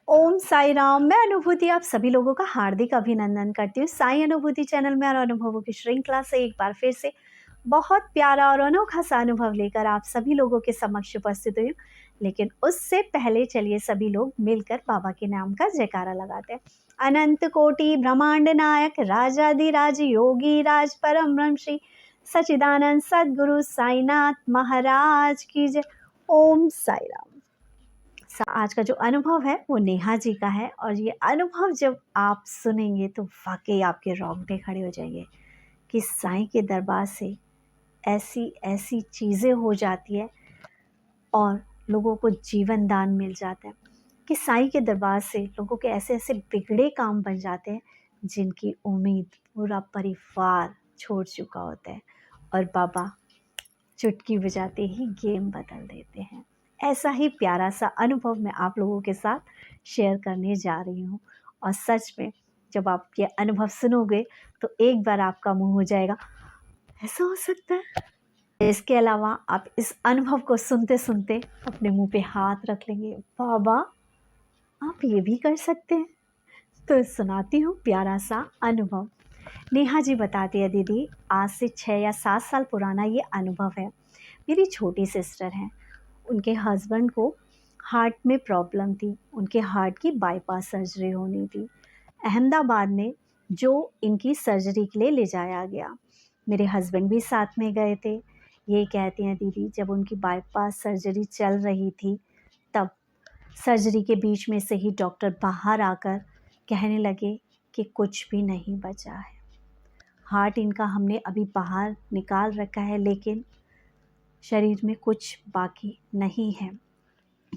ओम साई राम। मैं अनुभूति आप सभी लोगों का हार्दिक अभिनंदन करती हूँ। साई अनुभूति चैनल में और अनुभवों की श्रृंखला से एक बार फिर से बहुत प्यारा और अनोखा सा अनुभव लेकर आप सभी लोगों के समक्ष उपस्थित हुई हूँ। लेकिन उससे पहले चलिए सभी लोग मिलकर बाबा के नाम का जयकारा लगाते हैं। अनंत कोटि ब्रह्मांड नायक राजाधिराज योगी राज परम ब्रह्म श्री सच्चिदानंद सद्गुरु साईनाथ महाराज की जय। ओम साई राम। आज का जो अनुभव है वो नेहा जी का है और ये अनुभव जब आप सुनेंगे तो वाकई आपके रोंगटे खड़े हो जाएंगे कि साईं के दरबार से ऐसी ऐसी चीज़ें हो जाती है और लोगों को जीवन दान मिल जाता है कि साईं के दरबार से लोगों के ऐसे ऐसे बिगड़े काम बन जाते हैं जिनकी उम्मीद पूरा परिवार छोड़ चुका होता है और बाबा चुटकी बजाते ही गेम बदल देते हैं। ऐसा ही प्यारा सा अनुभव मैं आप लोगों के साथ शेयर करने जा रही हूँ और सच में जब आप ये अनुभव सुनोगे तो एक बार आपका मुंह हो जाएगा ऐसा हो सकता है। इसके अलावा आप इस अनुभव को सुनते सुनते अपने मुंह पे हाथ रख लेंगे, बाबा आप ये भी कर सकते हैं। तो सुनाती हूँ प्यारा सा अनुभव। नेहा जी बताती है, दीदी आज से 6 या 7 साल पुराना ये अनुभव है। मेरी छोटी सिस्टर हैं, उनके हस्बैंड को हार्ट में प्रॉब्लम थी, उनके हार्ट की बाईपास सर्जरी होनी थी। अहमदाबाद में जो इनकी सर्जरी के लिए ले जाया गया, मेरे हस्बैंड भी साथ में गए थे। ये कहती हैं, दीदी जब उनकी बाईपास सर्जरी चल रही थी तब सर्जरी के बीच में से ही डॉक्टर बाहर आकर कहने लगे कि कुछ भी नहीं बचा है। हार्ट इनका हमने अभी बाहर निकाल रखा है लेकिन शरीर में कुछ बाकी नहीं है।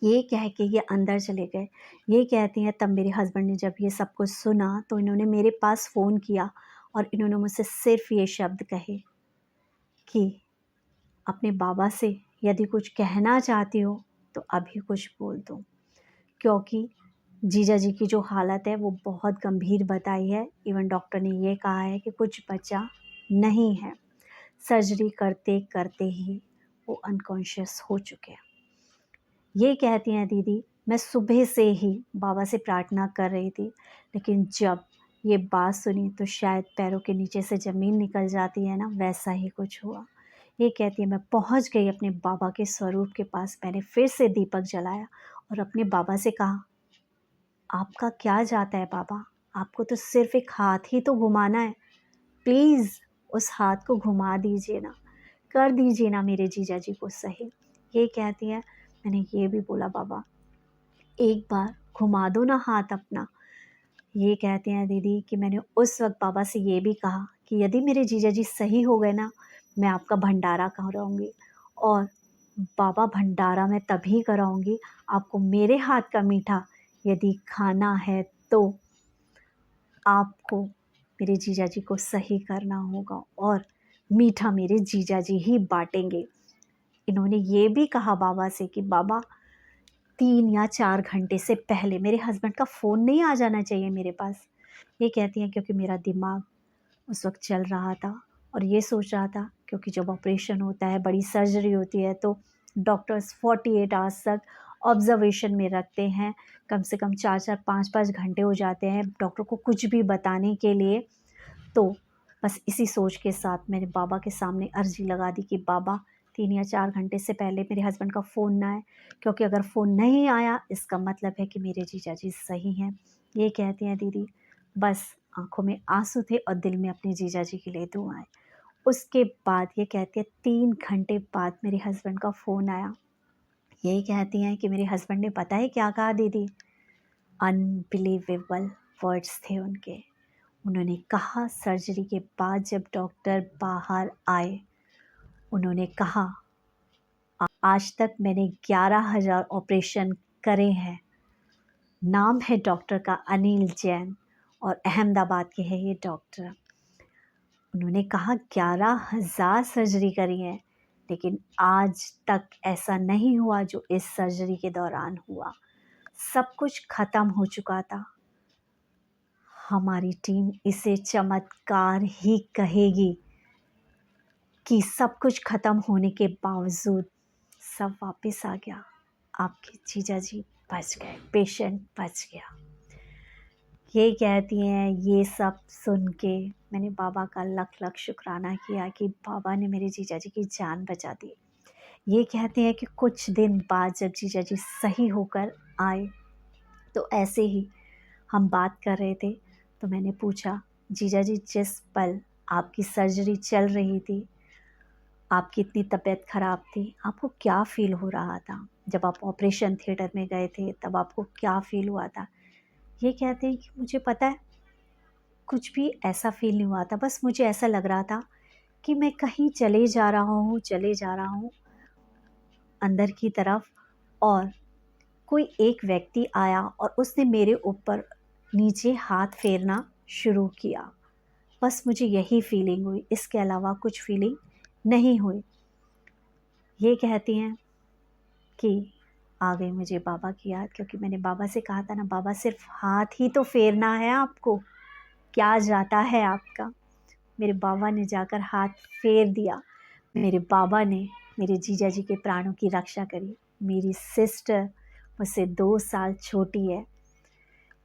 ये कह के ये अंदर चले गए। ये कहती हैं तब मेरे हस्बैंड ने जब ये सब कुछ सुना तो इन्होंने मेरे पास फ़ोन किया और इन्होंने मुझसे सिर्फ ये शब्द कहे कि अपने बाबा से यदि कुछ कहना चाहती हो तो अभी कुछ बोल दो, क्योंकि जीजा जी की जो हालत है वो बहुत गंभीर बताई है। इवन डॉक्टर ने ये कहा है कि कुछ बचा नहीं है। सर्जरी करते करते ही वो अनकॉन्शियस हो चुके हैं। ये कहती हैं, दीदी मैं सुबह से ही बाबा से प्रार्थना कर रही थी लेकिन जब ये बात सुनी तो शायद पैरों के नीचे से ज़मीन निकल जाती है ना, वैसा ही कुछ हुआ। ये कहती है मैं पहुंच गई अपने बाबा के स्वरूप के पास। मैंने फिर से दीपक जलाया और अपने बाबा से कहा, आपका क्या जाता है बाबा, आपको तो सिर्फ एक हाथ ही तो घुमाना है, प्लीज़ उस हाथ को घुमा दीजिए ना, कर दीजिए ना मेरे जीजा जी को सही। ये कहती है मैंने ये भी बोला, बाबा एक बार घुमा दो ना हाथ अपना। ये कहते हैं दीदी कि मैंने उस वक्त बाबा से ये भी कहा कि यदि मेरे जीजा जी सही हो गए ना, मैं आपका भंडारा कराऊंगी और बाबा भंडारा मैं तभी कराऊंगी आपको मेरे हाथ का मीठा यदि खाना है तो आपको मेरे जीजा जी को सही करना होगा और मीठा मेरे जीजा जी ही बांटेंगे। इन्होंने ये भी कहा बाबा से कि बाबा 3 या 4 घंटे से पहले मेरे हस्बैंड का फ़ोन नहीं आ जाना चाहिए मेरे पास। ये कहती हैं क्योंकि मेरा दिमाग उस वक्त चल रहा था और ये सोच रहा था क्योंकि जब ऑपरेशन होता है, बड़ी सर्जरी होती है तो डॉक्टर्स 48 आवर्स तक ऑब्जर्वेशन में रखते हैं। कम से कम 4-4 5-5 घंटे हो जाते हैं डॉक्टर को कुछ भी बताने के लिए। तो बस इसी सोच के साथ मैंने बाबा के सामने अर्जी लगा दी कि बाबा 3 या 4 घंटे से पहले मेरे हस्बैंड का फ़ोन ना आए, क्योंकि अगर फ़ोन नहीं आया इसका मतलब है कि मेरे जीजा जी सही हैं। ये कहती हैं, दीदी बस आँखों में आंसू थे और दिल में अपने जीजा जी के लिए दुआएं। उसके बाद ये कहती है 3 घंटे बाद मेरे हस्बैंड का फ़ोन आया। यही कहती हैं कि मेरे हस्बैंड ने पता है क्या कहा दीदी, अनबिलीवेबल वर्ड्स थे उनके। उन्होंने कहा सर्जरी के बाद जब डॉक्टर बाहर आए, उन्होंने कहा आज तक मैंने 11,000 ऑपरेशन करे हैं। नाम है डॉक्टर का अनिल जैन और अहमदाबाद के हैं ये डॉक्टर। उन्होंने कहा 11,000 सर्जरी करी है लेकिन आज तक ऐसा नहीं हुआ जो इस सर्जरी के दौरान हुआ। सब कुछ ख़त्म हो चुका था। हमारी टीम इसे चमत्कार ही कहेगी कि सब कुछ ख़त्म होने के बावजूद सब वापस आ गया। आपके जीजा जी बच गए, पेशेंट बच गया। ये कहती हैं, ये सब सुन के मैंने बाबा का लख लख शुक्राना किया कि बाबा ने मेरे जीजा जी की जान बचा दी। ये कहते हैं कि कुछ दिन बाद जब जीजा जी सही होकर आए तो ऐसे ही हम बात कर रहे थे, तो मैंने पूछा, जीजा जी जिस पल आपकी सर्जरी चल रही थी, आपकी इतनी तबीयत ख़राब थी, आपको क्या फ़ील हो रहा था? जब आप ऑपरेशन थिएटर में गए थे तब आपको क्या फ़ील हुआ था? ये कहते हैं कि मुझे पता है, कुछ भी ऐसा फ़ील नहीं हुआ था, बस मुझे ऐसा लग रहा था कि मैं कहीं चले जा रहा हूँ अंदर की तरफ, और कोई एक व्यक्ति आया और उसने मेरे ऊपर नीचे हाथ फेरना शुरू किया। बस मुझे यही फ़ीलिंग हुई, इसके अलावा कुछ फ़ीलिंग नहीं हुई। ये कहती हैं कि आ गई मुझे बाबा की याद, क्योंकि मैंने बाबा से कहा था ना, बाबा सिर्फ हाथ ही तो फेरना है आपको, क्या जाता है आपका। मेरे बाबा ने जाकर हाथ फेर दिया। मेरे बाबा ने मेरे जीजा जी के प्राणों की रक्षा करी। मेरी सिस्टर मुझसे 2 साल छोटी है।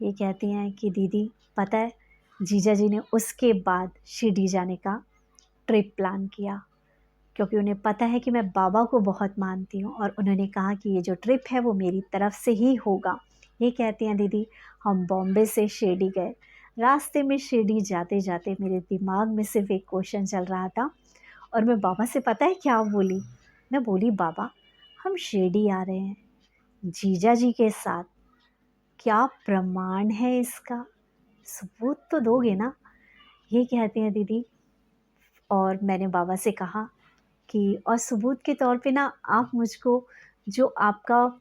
ये कहती हैं कि दीदी पता है, जीजा जी ने उसके बाद शिरडी जाने का ट्रिप प्लान किया, क्योंकि उन्हें पता है कि मैं बाबा को बहुत मानती हूँ, और उन्होंने कहा कि ये जो ट्रिप है वो मेरी तरफ से ही होगा। ये कहती हैं दीदी, हम बॉम्बे से शिरडी गए। रास्ते में शिरडी जाते जाते मेरे दिमाग में सिर्फ एक क्वेश्चन चल रहा था, और मैं बाबा से पता है क्या बोली? मैं बोली, बाबा हम शिरडी आ रहे हैं जीजा जी के साथ, क्या प्रमाण है इसका? सबूत तो दोगे ना? ये कहती हैं दीदी, और मैंने बाबा से कहा कि और सबूत के तौर पे ना आप मुझको जो आपका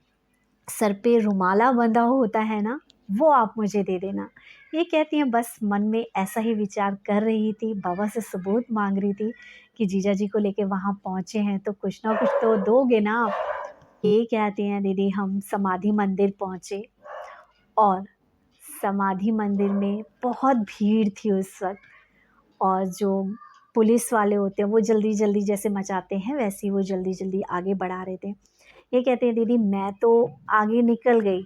सर पे रुमाला बंधा होता है ना, वो आप मुझे दे देना। ये कहती हैं बस मन में ऐसा ही विचार कर रही थी, बाबा से सबूत मांग रही थी कि जीजा जी को लेके वहाँ पहुँचे हैं तो कुछ ना कुछ तो दोगे ना आप। ये कहती हैं दीदी, हम समाधि मंदिर पहुँचे, और समाधि मंदिर में बहुत भीड़ थी उस वक्त, और जो पुलिस वाले होते हैं वो जल्दी जल्दी जैसे मचाते हैं वैसे ही वो जल्दी जल्दी आगे बढ़ा रहे थे। ये कहते हैं दीदी, मैं तो आगे निकल गई,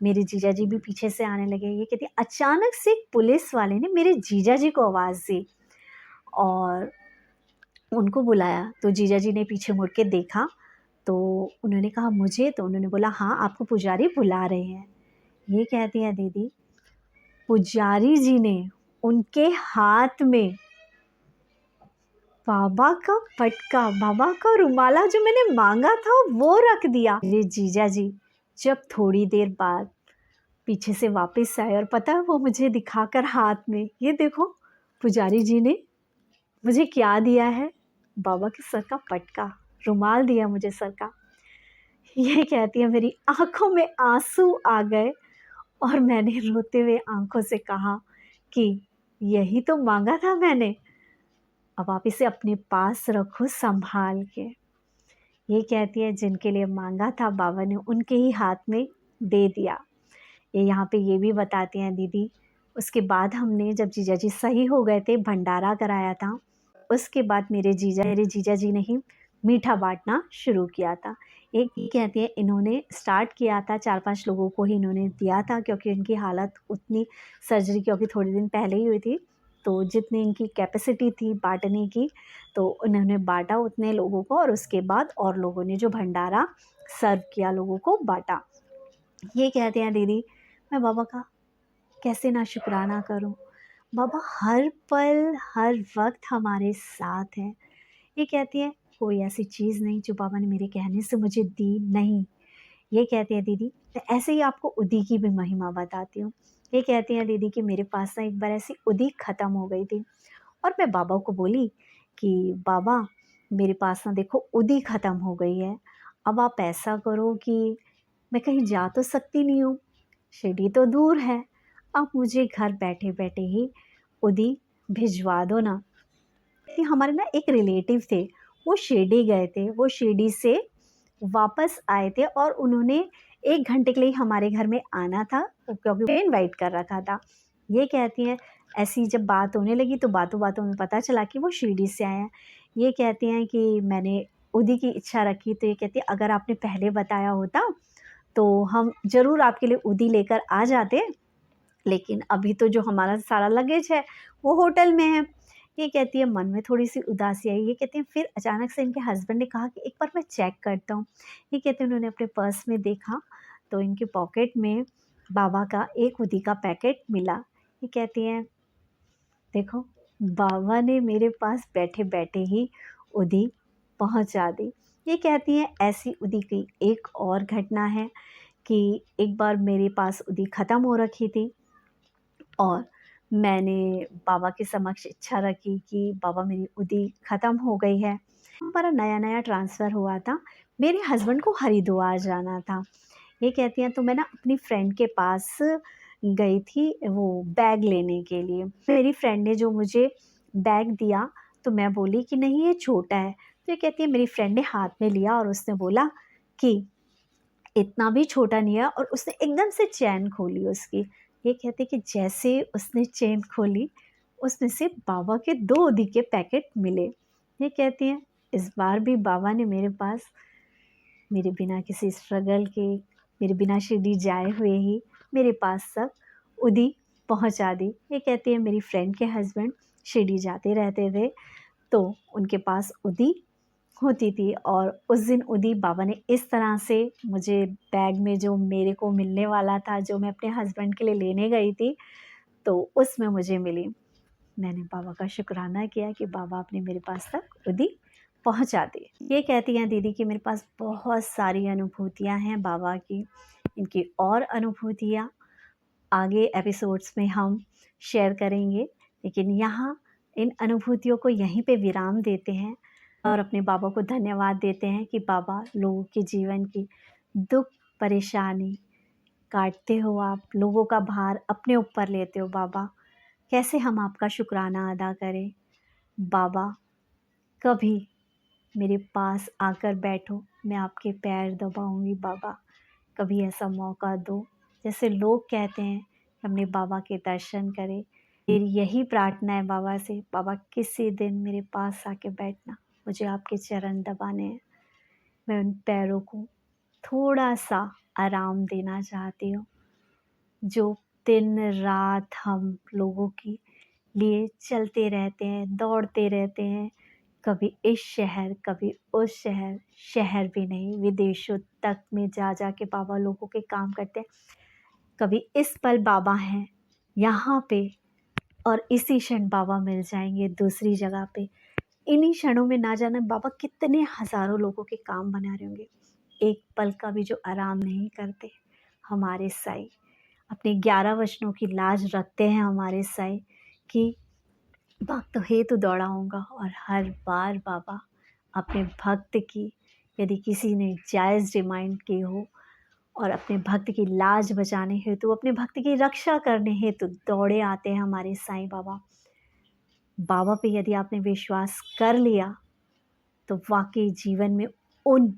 मेरे जीजा जी भी पीछे से आने लगे। ये कहती है अचानक से एक पुलिस वाले ने मेरे जीजा जी को आवाज़ दी और उनको बुलाया, तो जीजा जी ने पीछे मुड़ के देखा, तो उन्होंने कहा मुझे, तो उन्होंने बोला हाँ आपको पुजारी बुला रहे हैं। ये कहती है दीदी, पुजारी जी ने उनके हाथ में बाबा का पटका, बाबा का रुमाला जो मैंने मांगा था वो रख दिया। मेरे जीजा जी जब थोड़ी देर बाद पीछे से वापस आए, और पता है वो मुझे दिखाकर हाथ में, ये देखो पुजारी जी ने मुझे क्या दिया है, बाबा के सर का पटका, रुमाल दिया मुझे सर का। ये कहती है मेरी आंखों में आंसू आ गए, और मैंने रोते हुए आंखों से कहा कि यही तो मांगा था मैंने, अब आप इसे अपने पास रखो संभाल के। ये कहती है जिनके लिए मांगा था बाबा ने उनके ही हाथ में दे दिया। ये यहाँ पे ये भी बताती हैं दीदी, उसके बाद हमने जब जीजा जी सही हो गए थे, भंडारा कराया था, उसके बाद मेरे जीजा जी ने ही मीठा बांटना शुरू किया था। एक ये कहती है इन्होंने स्टार्ट किया था, 4-5 लोगों को ही इन्होंने दिया था, क्योंकि इनकी हालत उतनी, सर्जरी क्योंकि थोड़े दिन पहले ही हुई थी, तो जितनी इनकी कैपेसिटी थी बांटने की, तो उन्होंने बांटा उतने लोगों को, और उसके बाद और लोगों ने जो भंडारा सर्व किया लोगों को बांटा। ये कहते हैं दीदी, मैं बाबा का कैसे ना शुक्राना करूं, बाबा हर पल हर वक्त हमारे साथ हैं। ये कहती है कोई ऐसी चीज़ नहीं जो बाबा ने मेरे कहने से मुझे दी नहीं। ये कहती है दीदी, मैं ऐसे ही आपको उदी की भी महिमा बताती हूँ। ये कहती हैं दीदी कि मेरे पास ना एक बार ऐसी उदी ख़त्म हो गई थी, और मैं बाबा को बोली कि बाबा मेरे पास ना देखो उदी ख़त्म हो गई है, अब आप ऐसा करो कि मैं कहीं जा तो सकती नहीं हूँ, शिरडी तो दूर है, आप मुझे घर बैठे बैठे ही उदी भिजवा दो ना। कि हमारे ना एक रिलेटिव थे, वो शिरडी गए थे, वो शिरडी से वापस आए थे, और उन्होंने 1 घंटे के लिए हमारे घर में आना था, क्योंकि इनवाइट कर रखा था। ये कहती हैं ऐसी जब बात होने लगी तो बातों बातों में पता चला कि वो शिरडी से आए हैं। ये कहती हैं कि मैंने उदी की इच्छा रखी, तो ये कहती है अगर आपने पहले बताया होता तो हम ज़रूर आपके लिए उदी लेकर आ जाते, लेकिन अभी तो जो हमारा सारा लगेज है वो होटल में है। ये कहती है मन में थोड़ी-सी उदासी आई। ये कहती है फिर अचानक से इनके हस्बैंड ने कहा कि एक बार मैं चेक करता हूँ। ये कहते हैं उन्होंने अपने पर्स में देखा तो इनके पॉकेट में बाबा का एक उदी का पैकेट मिला। ये कहती हैं देखो बाबा ने मेरे पास बैठे-बैठे ही उदी पहुँचा दी। ये कहती हैं ऐसी उदी की एक और घटना है कि एक बार मेरे पास उदी ख़त्म हो रखी थी और मैंने बाबा के समक्ष इच्छा रखी कि बाबा मेरी उदी ख़त्म हो गई है। हमारा नया-नया ट्रांसफ़र हुआ था, मेरे हस्बैंड को हरिद्वार जाना था। ये कहती हैं तो मैं ना अपनी फ्रेंड के पास गई थी वो बैग लेने के लिए। मेरी फ्रेंड ने जो मुझे बैग दिया तो मैं बोली कि नहीं ये छोटा है। तो ये कहती है मेरी फ्रेंड ने हाथ में लिया और उसने बोला कि इतना भी छोटा नहीं है और उसने एकदम से चैन खोली उसकी। ये कहती कि जैसे उसने चेन खोली, उसमें से बाबा के 2 उदी के पैकेट मिले। ये कहती हैं इस बार भी बाबा ने मेरे पास मेरे बिना किसी स्ट्रगल के, मेरे बिना शिरडी जाए हुए ही मेरे पास सब उदी पहुँचा दी। ये कहती है मेरी फ्रेंड के हस्बैंड शिरडी जाते रहते थे, तो उनके पास उदी होती थी और उस दिन उदी बाबा ने इस तरह से मुझे बैग में जो मेरे को मिलने वाला था, जो मैं अपने हस्बैंड के लिए लेने गई थी, तो उसमें मुझे मिली। मैंने बाबा का शुक्राना किया कि बाबा आपने मेरे पास तक उदी पहुंचा दी। ये कहती हैं दीदी कि मेरे पास बहुत सारी अनुभूतियाँ हैं बाबा की। इनकी और अनुभूतियाँ आगे एपिसोड्स में हम शेयर करेंगे, लेकिन यहाँ इन अनुभूतियों को यहीं पे विराम देते हैं और अपने बाबा को धन्यवाद देते हैं कि बाबा लोगों के जीवन की दुख परेशानी काटते हो, आप लोगों का भार अपने ऊपर लेते हो बाबा। कैसे हम आपका शुक्राना अदा करें। बाबा कभी मेरे पास आकर बैठो, मैं आपके पैर दबाऊंगी बाबा। कभी ऐसा मौका दो, जैसे लोग कहते हैं कि हमने बाबा के दर्शन करे। मेरी यही प्रार्थना है बाबा से, बाबा किसी दिन मेरे पास आके बैठना, मुझे आपके चरण दबाने हैं। मैं उन पैरों को थोड़ा सा आराम देना चाहती हूँ, जो दिन रात हम लोगों के लिए चलते रहते हैं, दौड़ते रहते हैं, कभी इस शहर कभी उस शहर, शहर भी नहीं विदेशों तक में जा जा के बाबा लोगों के काम करते हैं। कभी इस पल बाबा हैं यहाँ पे और इसी क्षण बाबा मिल जाएंगे दूसरी जगह पे। इन्हीं क्षणों में ना जाने बाबा कितने हज़ारों लोगों के काम बना रहे होंगे। एक पल का भी जो आराम नहीं करते हमारे साईं। अपने 11 वचनों की लाज रखते हैं हमारे साईं कि भक्त हेतु दौड़ाऊँगा और हर बार बाबा अपने भक्त की यदि किसी ने जायज़ डिमांड की हो और अपने भक्त की लाज बचाने हेतु, अपने भक्त की रक्षा करने हेतु दौड़े आते हैं हमारे साईं बाबा। बाबा पे यदि आपने विश्वास कर लिया तो वाकई जीवन में उन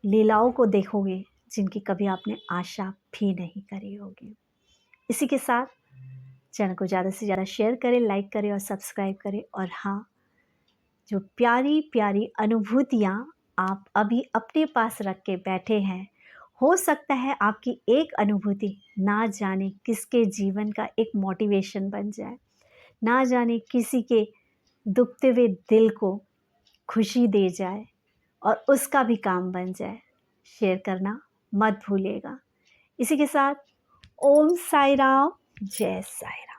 लीलाओं को देखोगे जिनकी कभी आपने आशा भी नहीं करी होगी। इसी के साथ चैनल को ज़्यादा से ज़्यादा शेयर करें, लाइक करें और सब्सक्राइब करें। और हाँ, जो प्यारी प्यारी अनुभूतियाँ आप अभी अपने पास रख के बैठे हैं, हो सकता है आपकी एक अनुभूति ना जाने किसके जीवन का एक मोटिवेशन बन जाए, ना जाने किसी के दुखते हुए दिल को खुशी दे जाए और उसका भी काम बन जाए। शेयर करना मत भूलिएगा। इसी के साथ ओम साई राम, जय साई राम।